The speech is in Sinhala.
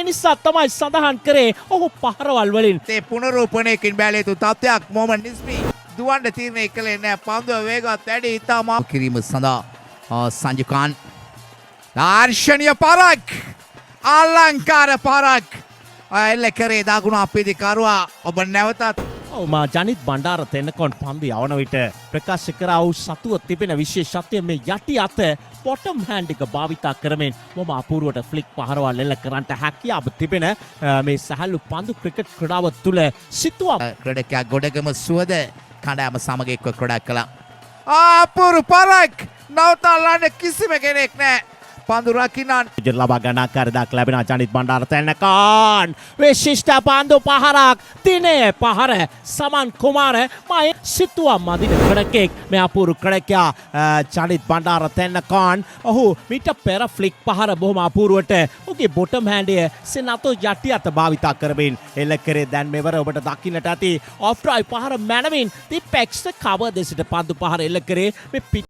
නිසා තමයි සඳහන් කරේ ඔහු පහරවල් වලින් ඒ පුනරූපණයකින් බැලිය යුතු තත්ත්වයක් මොහමඩ් නිස්මි දුවන්න තීරණය කළේ නැහැ. පන්දුව වේගවත් වැඩි ඉතාම කිරීම සඳහා සංජුකාන් දර්ශනීය පරක් අලංකාර පරක් එල්ල කරේ දකුණු අපේදිකරුවා ඔබ නැවතත් මා ජනිත් බණ්ඩාර තෙන්නකොන් පන්දු යවන විට ප්‍රකාශ කරා වූ සතුව තිබෙන විශේෂත්වය මේ යටි අත බොටම් හෑන්ඩ් එක භාවිතා කරමින් මොම අපූර්වට ෆ්ලික් පහරවල් එල්ල කරන්නට හැකියාව තිබෙන මේ සැහැල්ලු පන්දු ක්‍රිකට් ක්‍රීඩාව තුළ සිතුවම් ක්‍රීඩකයා ගොඩගම සුවද කණ්ඩායම සමග එක්ව ක්‍රීඩා කළා. අපූර්ව පරක් නවතල්ලන්න කිසිම කෙනෙක් නැහැ. පන්දු රකින්නන් ලබා ගන්න කරදක් ලැබෙන ජනිත් බණ්ඩාර තැන්නකාන් විශිෂ්ට පන්දු පහරක් තිනේ පහර සමන් කුමාර මයි සිතුවම් මදින ක්‍රඩකෙක් මේ අපූරු ක්‍රඩකයා ජනිත් බණ්ඩාර තැන්නකාන් ඔහු මිට පෙර ෆ්ලික් පහර බොහොම අපූරුවට ඔහුගේ බොටම් හෑන්ඩය සෙනතෝ යටි අත භාවිතා කරමින් එල්ල කරේ දැන් මෙවර ඔබට දකින්නට ඇති ඔෆ් ඩ්‍රයිව් පහර මැනවින් දී පැක්ස් කවර් දෙසට පන්දු පහර එල්ල කරේ මේ